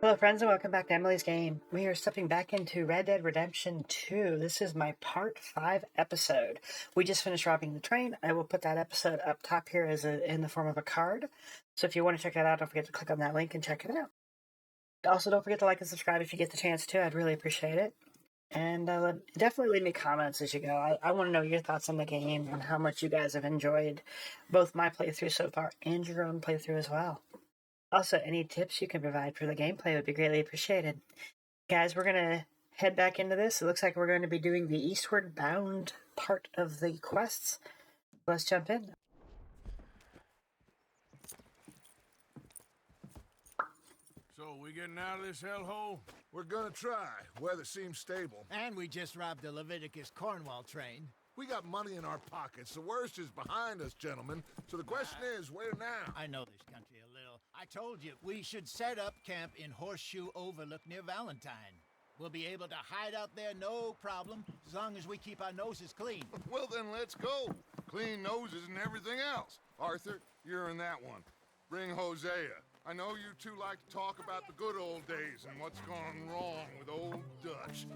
Hello friends and welcome back to Emily's Game. We are stepping back into Red Dead Redemption 2. This is my part 5 episode. We just finished robbing the train. I will put that episode up top here in the form of a card. So if you want to check that out, don't forget to click on that link and check it out. Also, don't forget to like and subscribe if you get the chance to. I'd really appreciate it. And definitely leave me comments as you go. I want to know your thoughts on the game and how much you guys have enjoyed both my playthrough so far and your own playthrough as well. Also, any tips you can provide for the gameplay would be greatly appreciated. Guys, we're going to head back into this. It looks like we're going to be doing the Eastward Bound part of the quests. Let's jump in. So, we getting out of this hellhole? We're gonna try. Weather seems stable. And we just robbed the Leviticus Cornwall train. We got money in our pockets. The worst is behind us, gentlemen. So the question is, where now? I know this country a little. I told you, we should set up camp in Horseshoe Overlook near Valentine. We'll be able to hide out there no problem, as long as we keep our noses clean. Well, then let's go. Clean noses and everything else. Arthur, you're in that one. Bring Hosea. I know you two like to talk about the good old days and what's gone wrong with old Dutch.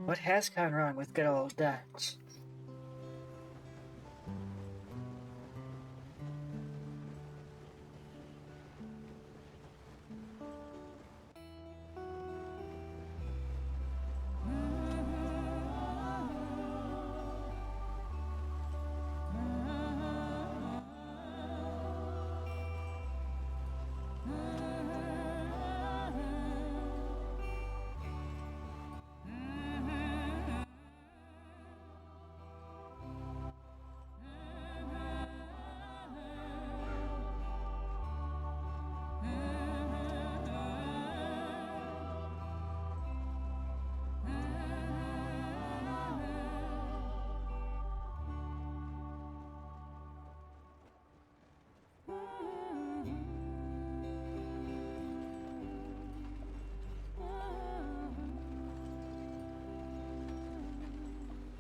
What has gone wrong with good old Dutch?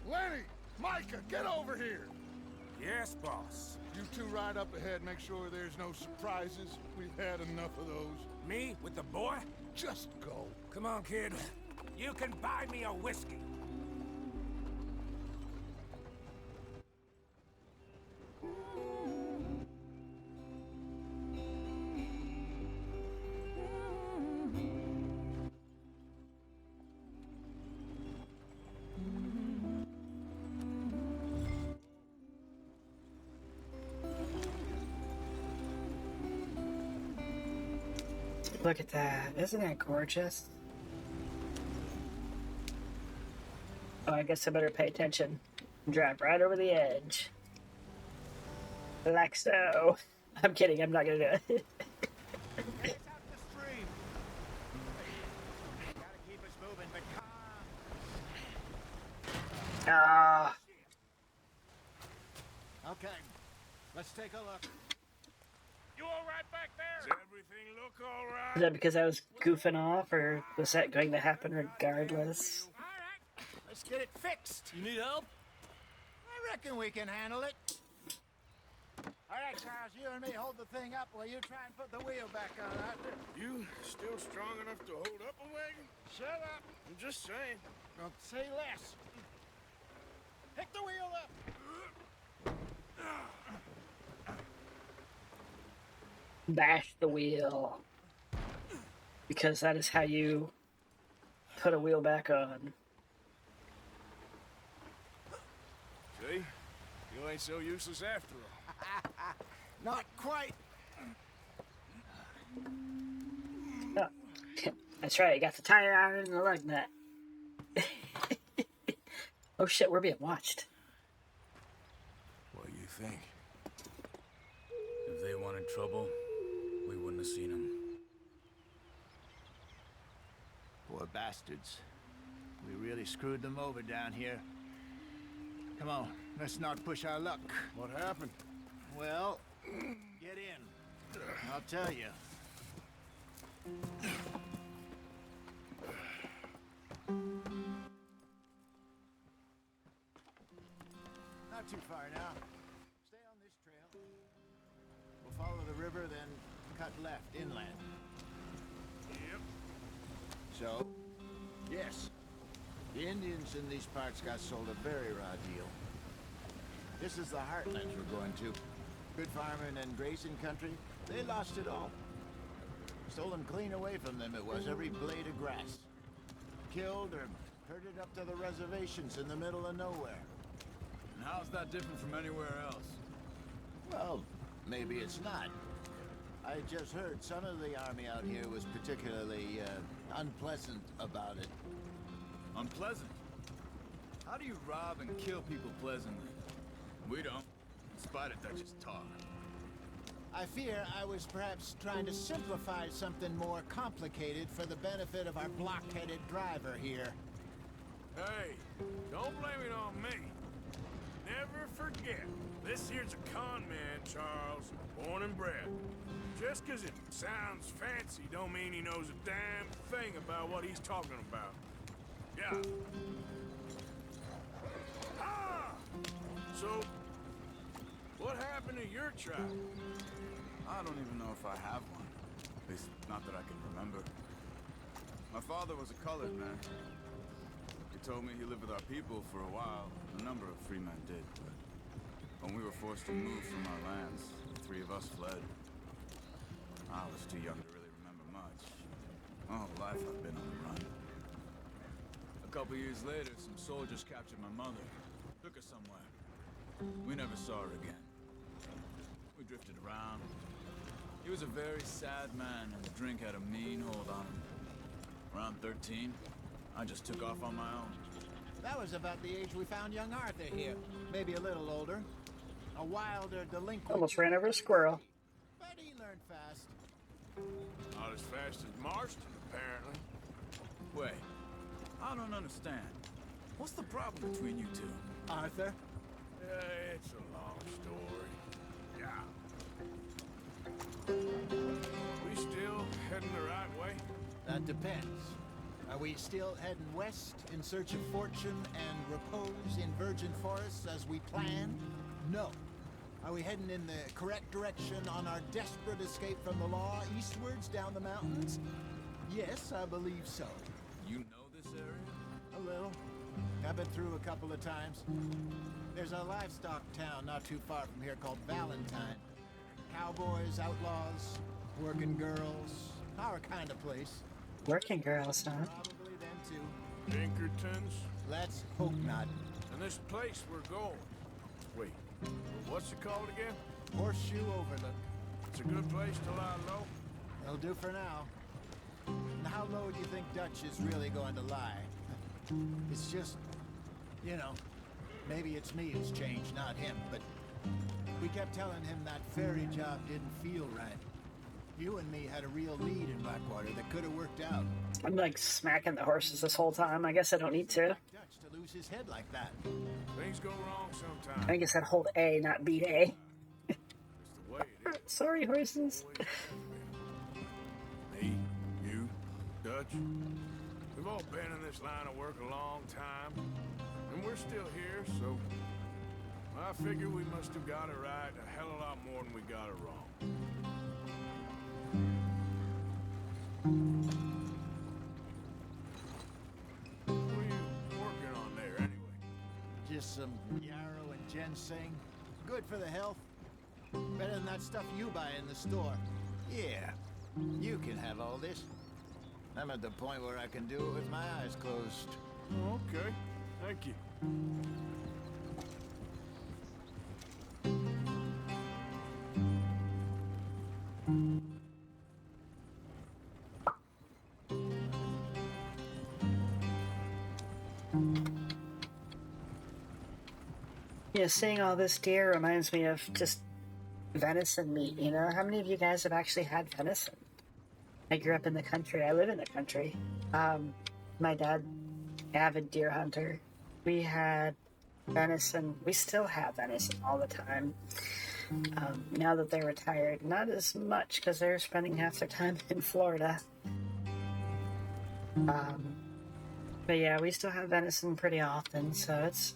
Lenny! Micah, get over here! Yes, boss. You two ride up ahead, make sure there's no surprises. We've had enough of those. Me with the boy? Just go. Come on, kid. You can buy me a whiskey. Look at that. Isn't that gorgeous? Oh, I guess I better pay attention. Drive right over the edge. Like so. I'm kidding, I'm not gonna do it. It's out the stream. Gotta keep us moving, but calm. Ah. Okay, let's take a look. You all right back there? Does everything look all Is right? that because I was goofing off, or was that going to happen regardless? All right, let's get it fixed. You need help? I reckon we can handle it. All right, Charles, you and me hold the thing up while you try and put the wheel back on, Arthur. You still strong enough to hold up a wagon? Shut up. I'm just saying. Don't say less. Pick the wheel up. Bash the wheel. Because that is how you put a wheel back on. See? You ain't so useless after all. Not quite. Oh. That's right, you got the tire iron and the lug nut. Oh shit, we're being watched. What do you think? If they wanted trouble, we wouldn't have seen them. Poor bastards. We really screwed them over down here. Come on, let's not push our luck. What happened? Well, get in. I'll tell you. Not too far now. Stay on this trail. We'll follow the river, then cut left inland. Yep. So, yes, the Indians in these parts got sold a very raw deal. This is the heartlands we're going to. Good farming and grazing country, they lost it all. Stolen clean away from them it was, every blade of grass. Killed or herded up to the reservations in the middle of nowhere. And how's that different from anywhere else? Well, maybe it's not. I just heard some of the army out here was particularly unpleasant about it. Unpleasant? How do you rob and kill people pleasantly? We don't, in spite of Dutch's talk. I fear I was perhaps trying to simplify something more complicated for the benefit of our block-headed driver here. Hey, don't blame it on me. Never forget, this here's a con man, Charles, born and bred. Just 'cause it sounds fancy don't mean he knows a damn thing about what he's talking about. Yeah. Ah! So, what happened to your tribe? I don't even know if I have one. At least, not that I can remember. My father was a colored man. He told me he lived with our people for a while. A number of free men did, but when we were forced to move from our lands, the three of us fled. I was too young to really remember much. My whole life I've been on the run. A couple years later, some soldiers captured my mother. Took her somewhere. We never saw her again. We drifted around. He was a very sad man, and the drink had a mean hold on him. Around 13, I just took off on my own. That was about the age we found young Arthur here. Maybe a little older. A wilder delinquent. Almost ran over a squirrel. But he learned fast. Not as fast as Marston, apparently. Wait, I don't understand. What's the problem between you two? Arthur? Yeah, it's a long story. Yeah. We still heading the right way? That depends. Are we still heading west in search of fortune and repose in virgin forests as we planned? No. Are we heading in the correct direction on our desperate escape from the law eastwards down the mountains? Yes, I believe so. You know this area? A little. I've been through a couple of times. There's a livestock town not too far from here called Valentine. Cowboys, outlaws, working girls, our kind of place. Working girls, huh? Probably them too. Pinkertons? Let's hope not. And this place we're going. Wait, what's it called again? Horseshoe Overlook. It's a good place to lie low. It'll do for now. And how low do you think Dutch is really going to lie? It's just, you know, maybe it's me who's changed, not him, but we kept telling him that ferry job didn't feel right. You and me had a real lead in Blackwater that could have worked out. I'm like smacking the horses this whole time. I guess I don't need to. Dutch to lose his head like that. Things go wrong sometimes. I guess I'd hold A, not beat A. It's the way it is. Sorry, horses. Me, you, Dutch. We've all been in this line of work a long time. And we're still here, so I figure we must have got it right a hell of a lot more than we got it wrong. What are you working on there, anyway? Just some yarrow and ginseng. Good for the health. Better than that stuff you buy in the store. Yeah, you can have all this. I'm at the point where I can do it with my eyes closed. Okay, thank you. You know, seeing all this deer reminds me of just venison meat, you know? How many of you guys have actually had venison? I grew up in the country. I live in the country. My dad, avid deer hunter. We had venison. We still have venison all the time. Now that they're retired, not as much because they're spending half their time in Florida. But yeah, we still have venison pretty often, so it's...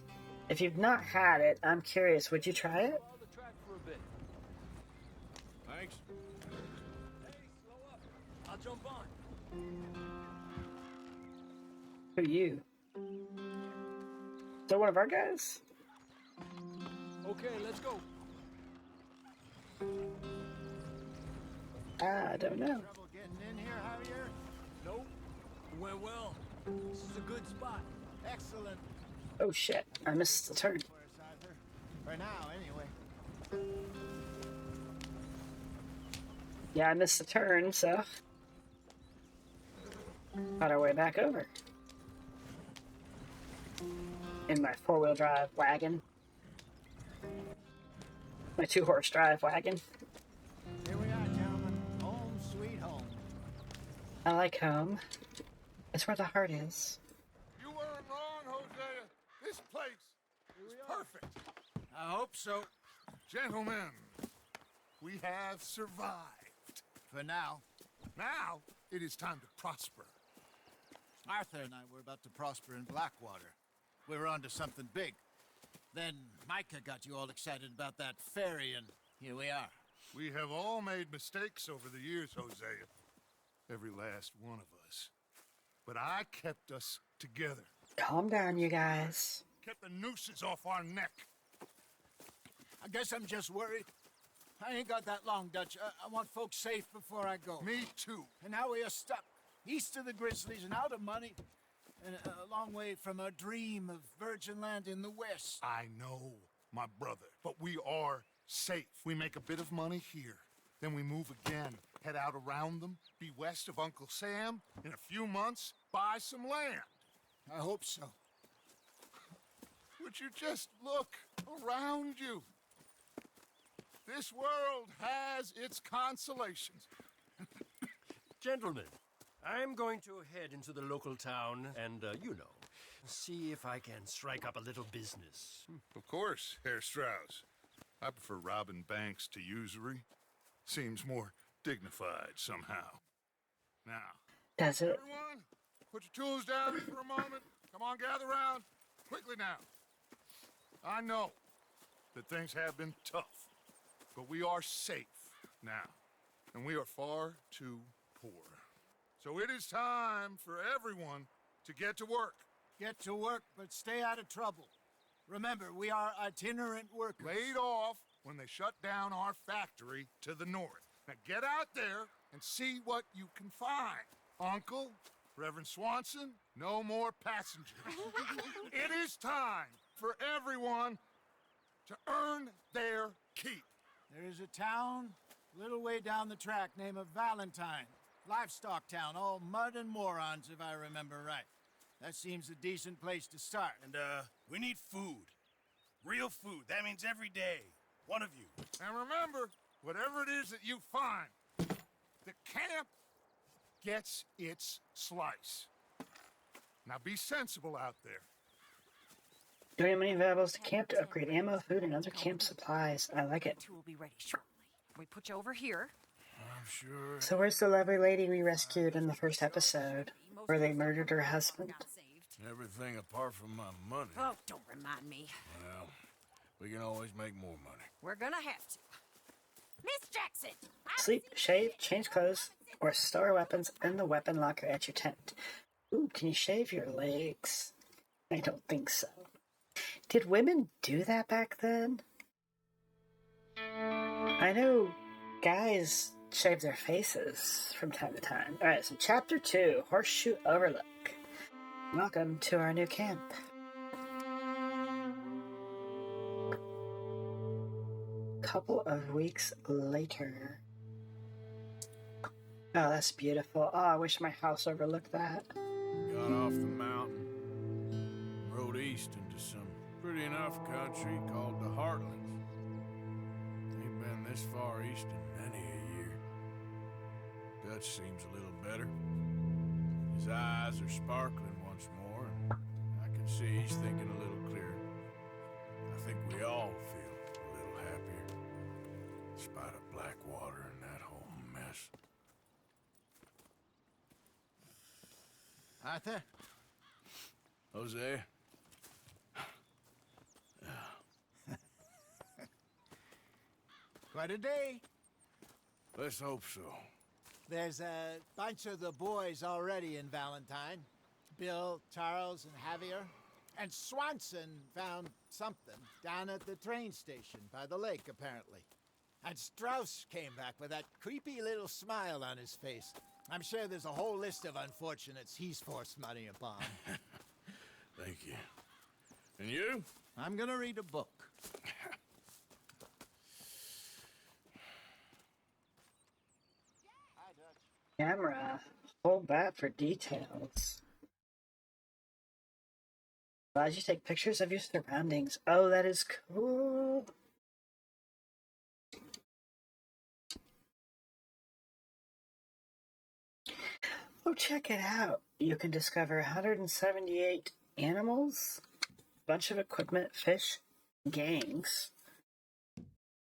If you've not had it, I'm curious, would you try it? Thanks. Who you? They're one of our guys? Okay, let's go. I don't know. Trouble getting in here, Javier? Nope. It went well. This is a good spot. Excellent. Oh shit, I missed the turn. For us, Arthur. For now, anyway. Yeah, I missed the turn, so. Got our way back over. In my 4-wheel drive wagon. My 2-horse drive wagon. Here we are, gentlemen. Home sweet home. I like home. It's where the heart is. You weren't wrong, Hosea. This place is perfect. I hope so. Gentlemen, we have survived. For now. Now, it is time to prosper. Arthur and I were about to prosper in Blackwater. We were onto something big. Then Micah got you all excited about that ferry, and here we are. We have all made mistakes over the years, Hosea. Every last one of us. But I kept us together. Calm down, you guys. Kept the nooses off our neck. I guess I'm just worried. I ain't got that long, Dutch. I want folks safe before I go. Me too. And now we are stuck, east of the Grizzlies and out of money, and a long way from our dream of virgin land in the west. I know, my brother, but we are safe. We make a bit of money here, then we move again, head out around them, be west of Uncle Sam, in a few months, buy some land. I hope so. Would you just look around you? This world has its consolations. Gentlemen, I'm going to head into the local town and, see if I can strike up a little business. Of course, Herr Strauss. I prefer robbing banks to usury. Seems more dignified somehow. Now, Does it? everyone, put your tools down for a moment. Come on, gather round. Quickly now. I know that things have been tough, but we are safe now, and we are far too poor. So it is time for everyone to get to work. Get to work, but stay out of trouble. Remember, we are itinerant workers. Laid off when they shut down our factory to the north. Now get out there and see what you can find. Uncle, Reverend Swanson, no more passengers. It is time for everyone to earn their keep. There is a town a little way down the track named Valentine. Livestock town, all mud and morons, if I remember right. That seems a decent place to start. And, we need food. Real food. That means every day. One of you. And remember, whatever it is that you find, the camp gets its slice. Now be sensible out there. Doing many valuables to camp to upgrade ammo, food, and other camp supplies. I like it. Two will be ready shortly. We put you over here. I'm sure. So where's the lovely lady we rescued in the first episode, where they murdered her husband? Got saved. Everything apart from my money. Oh, don't remind me. Well, we can always make more money. We're gonna have to. Miss Jackson! Sleep, shave, change clothes, or store weapons in the weapon locker at your tent. Ooh, can you shave your legs? I don't think so. Did women do that back then? I know guys shave their faces from time to time. Alright, so Chapter 2, Horseshoe Overlook. Welcome to our new camp. Couple of weeks later. Oh, that's beautiful. Oh, I wish my house overlooked that. Got off the mountain, rode east into some pretty enough country called the Heartlands. Ain't been this far east in many a year. Dutch seems a little better. His eyes are sparkling once more, and I can see he's thinking a little clearer. I think we all feel a little happier, in spite of Blackwater and that whole mess. Arthur? Jose? Quite a day. Let's hope so. There's a bunch of the boys already in Valentine. Bill, Charles, and Javier. And Swanson found something down at the train station by the lake, apparently. And Strauss came back with that creepy little smile on his face. I'm sure there's a whole list of unfortunates he's forced money upon. Thank you. And you? I'm gonna read a book. Camera. Hold that for details. Allows you to take pictures of your surroundings. Oh, that is cool. Oh, check it out. You can discover 178 animals, bunch of equipment, fish, gangs,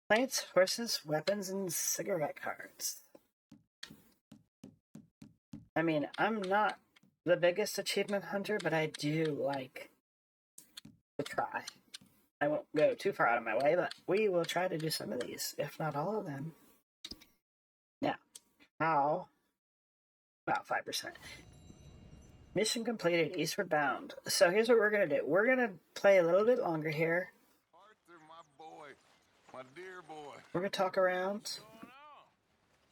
plants, horses, weapons, and cigarette cards. I mean, I'm not the biggest achievement hunter, but I do like to try. I won't go too far out of my way, but we will try to do some of these, if not all of them. Now, how? About 5%. Mission completed, Eastward Bound. So here's what we're going to do. We're going to play a little bit longer here. Arthur, my boy. My dear boy. We're going to talk around.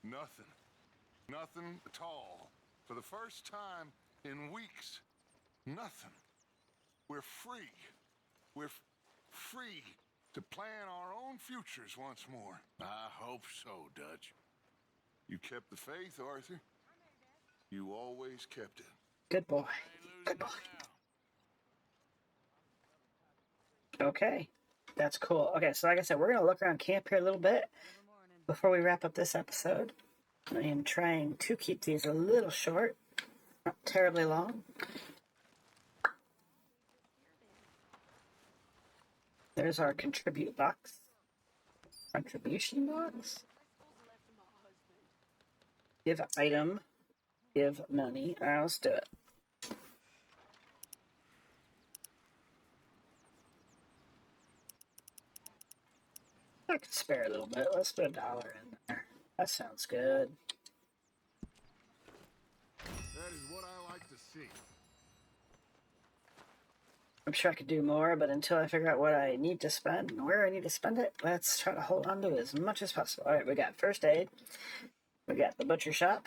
Nothing. Nothing at all. For the first time in weeks. Nothing. We're free. We're free to plan our own futures once more. I hope so, Dutch. You kept the faith, Arthur. You always kept it. Good boy. Good boy. Okay. That's cool. Okay, so like I said, we're going to look around camp here a little bit before we wrap up this episode. I am trying to keep these a little short, not terribly long. There's our contribute box. Contribution box. Give item. Give money. Alright, let's do it. I could spare a little bit. Let's put $1 in there. That sounds good. That is what I like to see. I'm sure I could do more, but until I figure out what I need to spend and where I need to spend it, let's try to hold on to as much as possible. Alright, we got first aid. We got the butcher shop.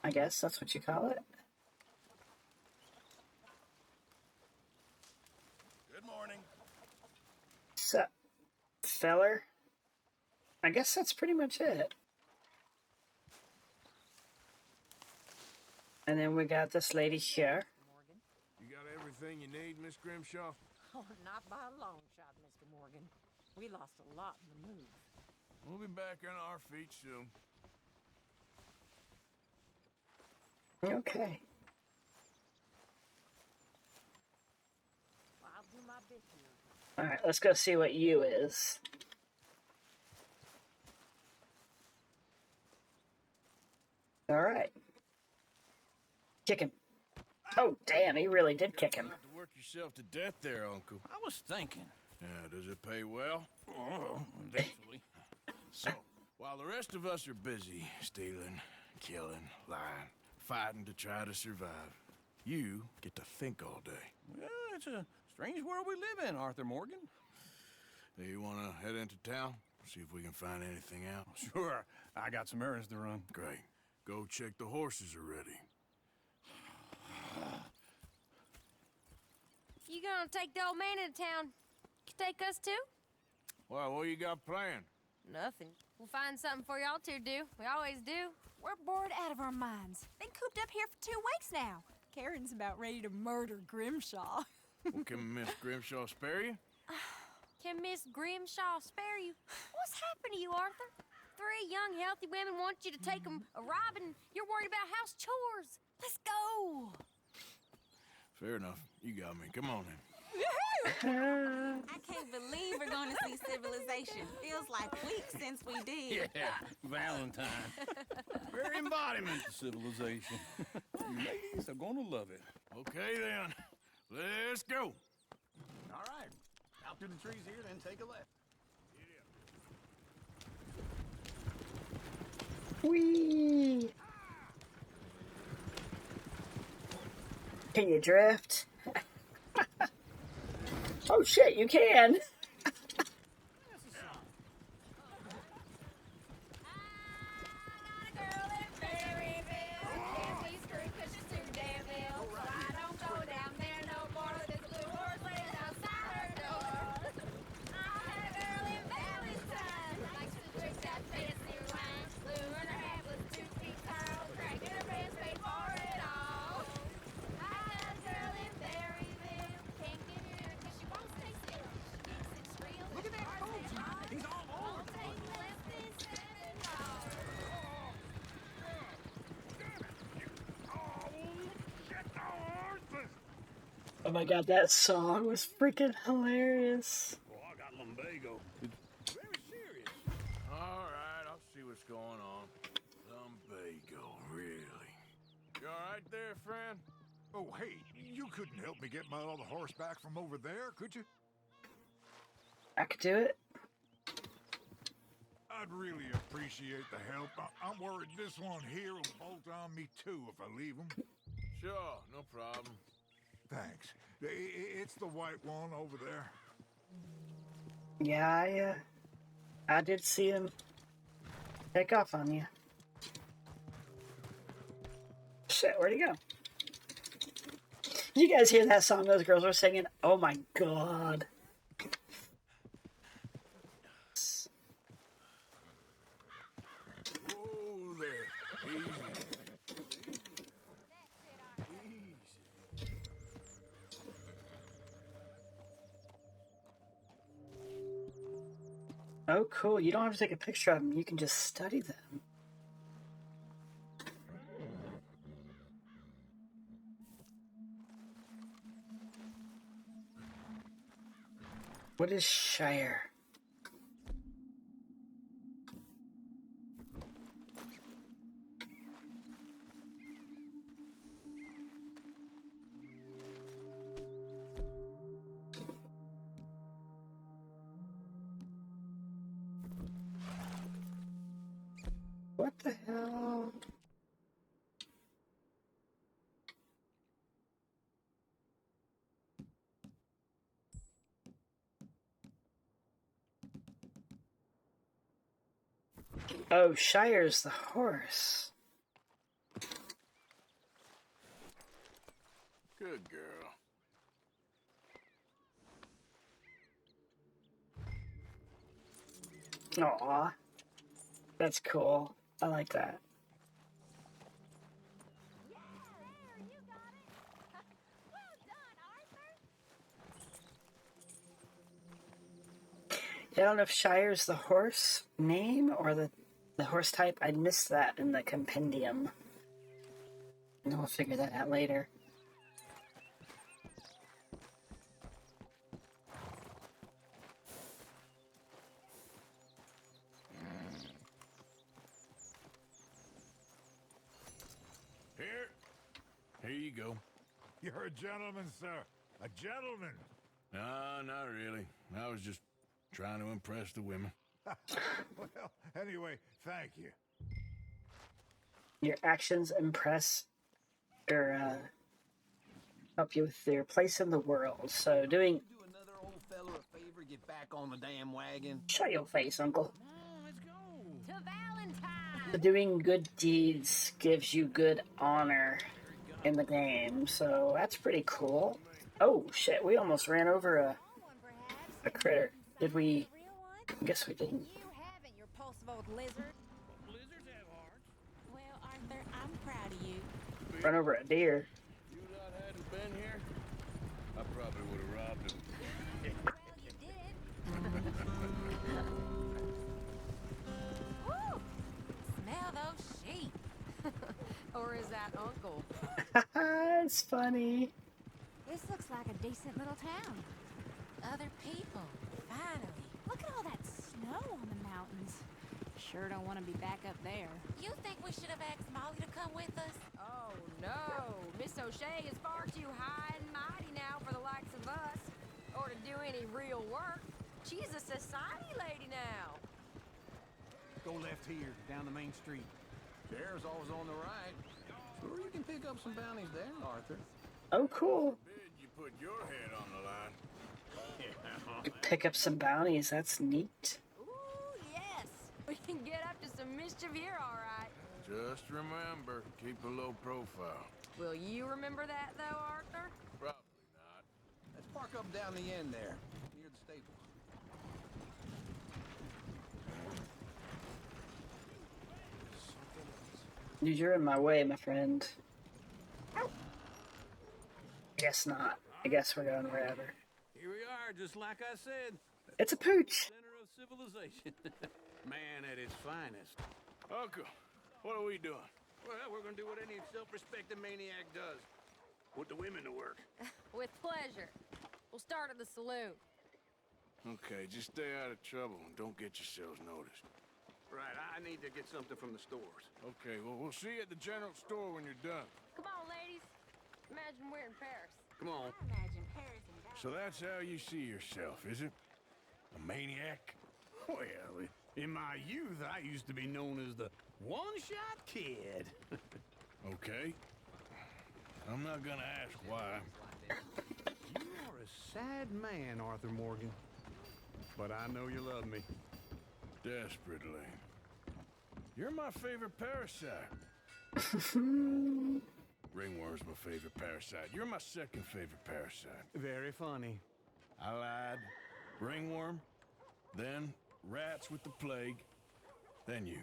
I guess that's what you call it. Good morning. Sup, feller? I guess that's pretty much it. And then we got this lady here. You got everything you need, Miss Grimshaw? Oh, not by a long shot, Mr. Morgan. We lost a lot in the move. We'll be back on our feet soon. Okay. Well, I'll do my bit here. Alright, let's go see what you is. Alright. Kick him. Oh, damn, he really did kick him. Not to work yourself to death there, Uncle. I was thinking. Yeah, does it pay well? Oh, eventually. So, while the rest of us are busy stealing, killing, lying, fighting to try to survive, you get to think all day. Well, it's a strange world we live in, Arthur Morgan. Do you want to head into town? See if we can find anything out? Sure, I got some errands to run. Great. Go check the horses are ready. You gonna take the old man into town? You take us too? Well, what you got planned? Nothing. We'll find something for y'all to do. We always do. We're bored out of our minds. Been cooped up here for 2 weeks now. Karen's about ready to murder Grimshaw. Well, can Miss Grimshaw spare you? Can Miss Grimshaw spare you? What's happened to you, Arthur? 3 young, healthy women want you to take them a robbing. You're worried about house chores. Let's go. Fair enough. You got me. Come on then. I can't believe we're going to see civilization. Feels like weeks since we did. Yeah, Valentine. Very embodiment of civilization. You ladies are gonna love it. Okay then. Let's go. All right. Out through the trees here, then take a left. Whee! Can you drift? Oh shit, you can! Oh my god, that song was freaking hilarious. Oh, I got lumbago. Very serious. All right, I'll see what's going on. Lumbago, really? You all right there, friend? Oh, hey, you couldn't help me get my other horse back from over there, could you? I could do it. I'd really appreciate the help. I'm worried this one here will bolt on me too if I leave him. Sure, no problem. Thanks. It's the white one over there. Yeah, I did see him take off on you. Shit, where'd he go? Did you guys hear that song those girls were singing? Oh my god. Oh, there. Easy. Oh, cool. You don't have to take a picture of them. You can just study them. What is Shire? What the hell? Oh, Shire's the horse. Good girl. Aw. That's cool. I like that. I don't know if Shire's the horse name or the horse type. I missed that in the compendium. And we'll figure that out later. Here you go. You're a gentleman, sir. A gentleman. No, not really. I was just trying to impress the women. Well, anyway, thank you. Your actions impress or help you with your place in the world. So doing... Do another old fella a favor, get back on the damn wagon. Shut your face, uncle. Oh, let's go. To Valentine! So doing good deeds gives you good honor in the game, so that's pretty cool. Oh shit, we almost ran over a critter. Did we? I guess we didn't. You haven't, you repulsive old lizard. Lizards have hearts. Well, Arthur, I'm proud of you. Run over a deer. If you lot hadn't been here, I probably would have robbed him. Well, you did. Woo! Smell those sheep. Or is that Uncle? It's funny. This looks like a decent little town. Other people, finally. Look at all that snow on the mountains. Sure don't want to be back up there. You think we should have asked Molly to come with us? Oh, no. Miss O'Shea is far too high and mighty now for the likes of us. Or to do any real work. She's a society lady now. Go left here, down the main street. Sheriff's always on the right. Sure, you can pick up some bounties there, Arthur. Oh, cool. Forbid you put your head on the line. Pick up some bounties. That's neat. Ooh, yes. We can get up to some mischief here, all right. Just remember, keep a low profile. Will you remember that, though, Arthur? Probably not. Let's park up down the end there, near the stable. Dude, you're in my way, my friend. Guess not. I guess we're going wherever. Here we are, just like I said. It's a pooch. Center of civilization. Man at its finest. Uncle, what are we doing? Well, we're gonna do what any self-respecting maniac does. Put the women to work. With pleasure. We'll start at the saloon. Okay, just stay out of trouble and don't get yourselves noticed. Right, I need to get something from the stores. Okay, well, we'll see you at the general store when you're done. Come on, ladies. Imagine we're in Paris. Come on. Imagine Paris and Dallas. So that's how you see yourself, is it? A maniac? Well, in my youth, I used to be known as the one-shot kid. Okay. I'm not gonna ask why. You are a sad man, Arthur Morgan. But I know you love me. Desperately. You're my favorite parasite. Ringworm's my favorite parasite. You're my second favorite parasite. Very funny. I lied. Ringworm, then rats with the plague, then you.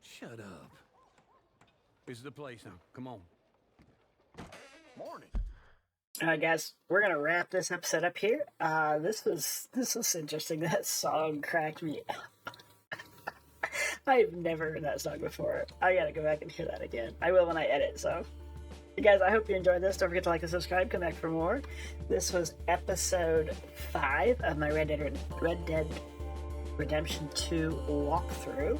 Shut up. This is the place now. Come on. Morning. All right, guys, we're gonna wrap this episode up here. This was interesting. That song cracked me up. I've never heard that song before. I gotta go back and hear that again. I will when I edit. So, hey guys, I hope you enjoyed this. Don't forget to like and subscribe. Come back for more. This was episode 5 of my Red Dead Redemption 2 walkthrough.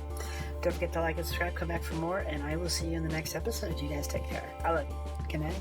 Don't forget to like and subscribe. Come back for more, and I will see you in the next episode. You guys take care. I love you. Good night.